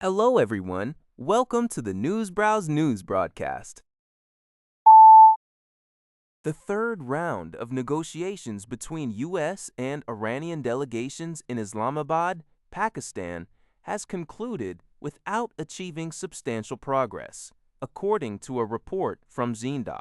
Hello, everyone. Welcome to the Newsbrowse News broadcast. The third round of negotiations between U.S. and Iranian delegations in Islamabad, Pakistan, has concluded without achieving substantial progress, according to a report from Zinda.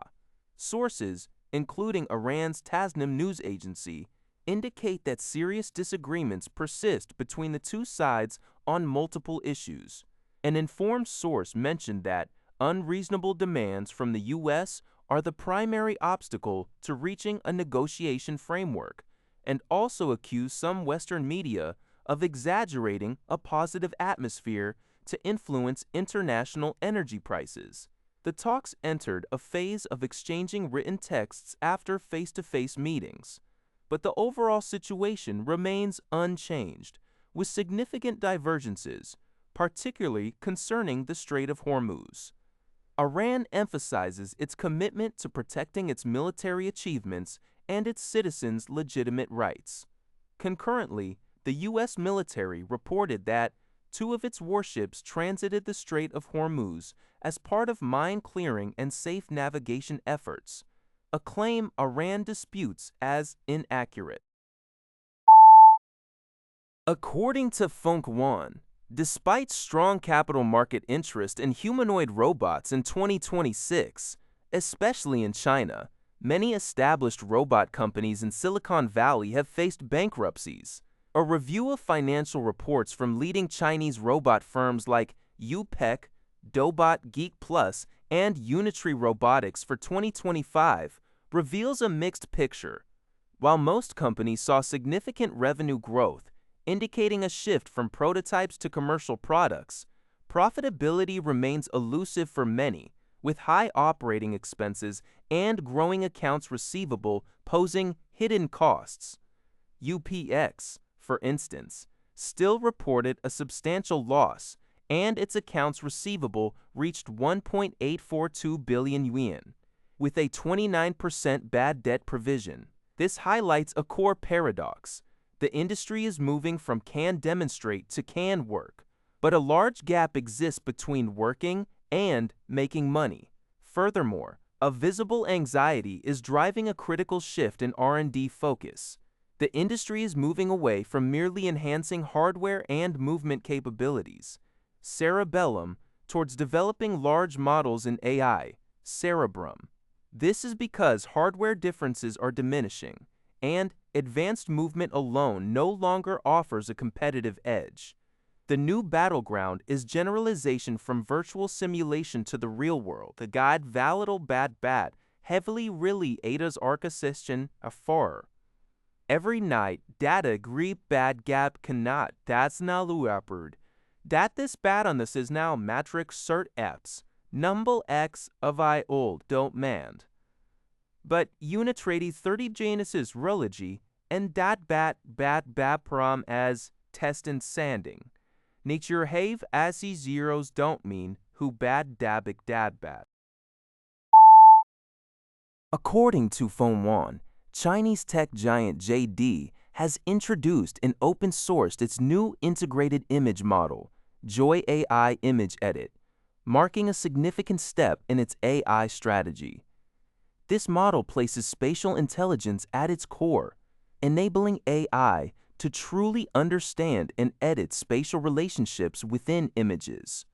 Sources, including Iran's Tasnim news agency, indicate that serious disagreements persist between the two sides on multiple issues. An informed source mentioned that unreasonable demands from the U.S. are the primary obstacle to reaching a negotiation framework, and also accused some Western media of exaggerating a positive atmosphere to influence international energy prices. The talks entered a phase of exchanging written texts after face-to-face meetings, but the overall situation remains unchanged, with significant divergences, particularly concerning the Strait of Hormuz. Iran emphasizes its commitment to protecting its military achievements and its citizens' legitimate rights. Concurrently, the U.S. military reported that two of its warships transited the Strait of Hormuz as part of mine clearing and safe navigation efforts, a claim Iran disputes as inaccurate. According to Funk Wan, despite strong capital market interest in humanoid robots in 2026, especially in China, many established robot companies in Silicon Valley have faced bankruptcies. A review of financial reports from leading Chinese robot firms like UPEC, Dobot Geek Plus, and Unitree Robotics for 2025 reveals a mixed picture. While most companies saw significant revenue growth, indicating a shift from prototypes to commercial products, profitability remains elusive for many, with high operating expenses and growing accounts receivable posing hidden costs. UPX, for instance, still reported a substantial loss, and its accounts receivable reached 1.842 billion yuan, with a 29% bad debt provision. This highlights a core paradox. The industry is moving from can demonstrate to can work, but a large gap exists between working and making money. Furthermore, a visible anxiety is driving a critical shift in R&D focus. The industry is moving away from merely enhancing hardware and movement capabilities, cerebellum, towards developing large models in AI, cerebrum. This is because hardware differences are diminishing, and advanced movement alone no longer offers a competitive edge. The new battleground is generalization from virtual simulation to the real world. The guide volatile bad bat heavily really Ada's archasystion afar. Every night, data greep bad gap cannot, that's now luaperd. Dat this bad on this is now matrix cert eps, numble x of I old don't mand. But unitrati 30 Janus's religy and dat bat bapram as test and sanding. Nature have as he zeros don't mean who bad dabik dad bat. According to Fengwan, Chinese tech giant JD has introduced and open-sourced its new integrated image model, Joy AI Image Edit, marking a significant step in its AI strategy. This model places spatial intelligence at its core, enabling AI to truly understand and edit spatial relationships within images.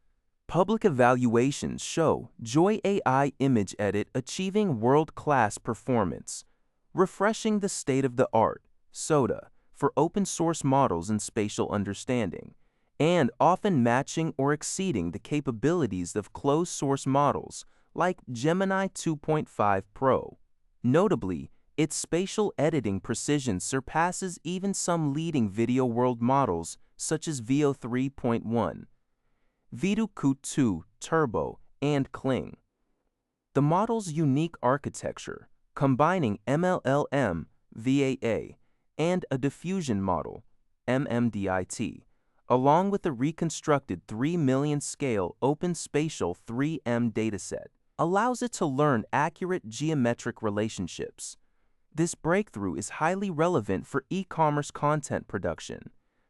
Public evaluations show Joy AI Image Edit achieving world-class performance, refreshing the state-of-the-art (SOTA) for open-source models in spatial understanding, and often matching or exceeding the capabilities of closed-source models like Gemini 2.5 Pro. Notably, its spatial editing precision surpasses even some leading video world models such as Veo 3.1, Vidu 2 Turbo, and Kling. The model's unique architecture, combining MLLM, VAA, and a diffusion model, MMDIT, along with a reconstructed 3 million scale open spatial 3M dataset, allows it to learn accurate geometric relationships. This breakthrough is highly relevant for e-commerce content production,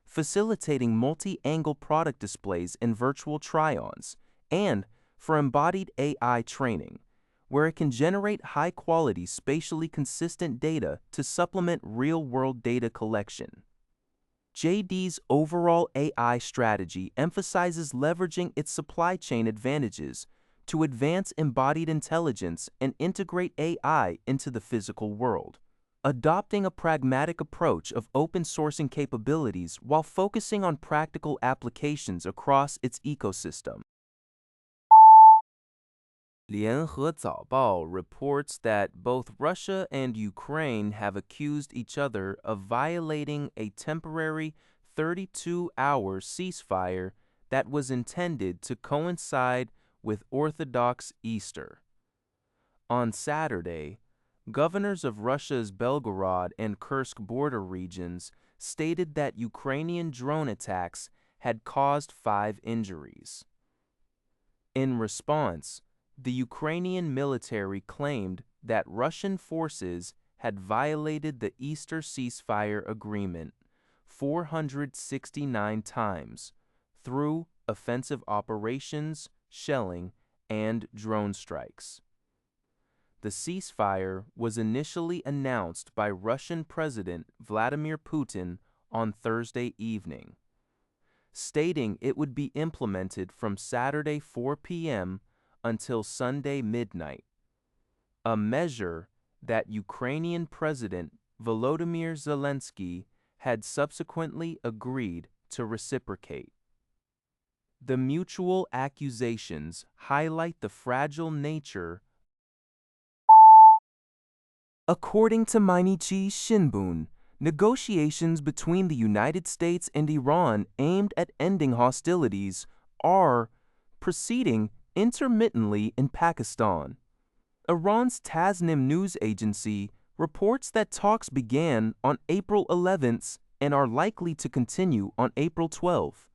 facilitating multi-angle product displays and virtual try-ons, and for embodied AI training, where it can generate high-quality, spatially consistent data to supplement real-world data collection. JD's overall AI strategy emphasizes leveraging its supply chain advantages to advance embodied intelligence and integrate AI into the physical world, adopting a pragmatic approach of open sourcing capabilities while focusing on practical applications across its ecosystem. 联合早报 reports that both Russia and Ukraine have accused each other of violating a temporary 32-hour ceasefire that was intended to coincide with Orthodox Easter. On Saturday, governors of Russia's Belgorod and Kursk border regions stated that Ukrainian drone attacks had caused 5 injuries. In response, the Ukrainian military claimed that Russian forces had violated the Easter ceasefire agreement 469 times through offensive operations, shelling, and drone strikes. The ceasefire was initially announced by Russian President Vladimir Putin on Thursday evening, stating it would be implemented from Saturday 4 p.m. until Sunday midnight, a measure that Ukrainian President Volodymyr Zelensky had subsequently agreed to reciprocate. The mutual accusations highlight the fragile nature. According to Mainichi Shimbun, negotiations between the United States and Iran aimed at ending hostilities are proceeding intermittently in Pakistan. Iran's Tasnim news agency reports that talks began on April 11th and are likely to continue on April 12th.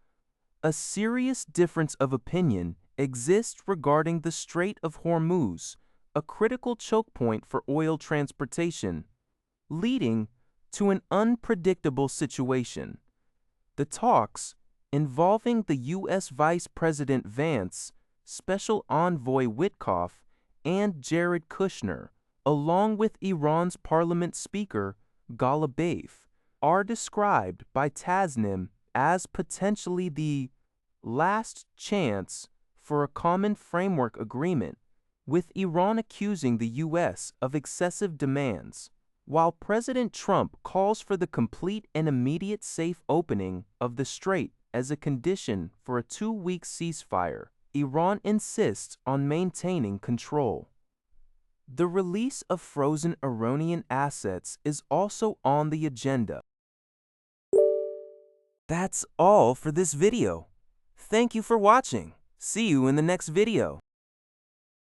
A serious difference of opinion exists regarding the Strait of Hormuz, a critical choke point for oil transportation, leading to an unpredictable situation. The talks, involving the U.S. Vice President Vance, Special Envoy Witkoff, and Jared Kushner, along with Iran's parliament speaker, Ghalibaf, are described by Tasnim as potentially the last chance for a common framework agreement, with Iran accusing the U.S. of excessive demands, while President Trump calls for the complete and immediate safe opening of the Strait as a condition for a 2-week ceasefire. Iran insists on maintaining control. The release of frozen Iranian assets is also on the agenda. That's all for this video. Thank you for watching. See you in the next video.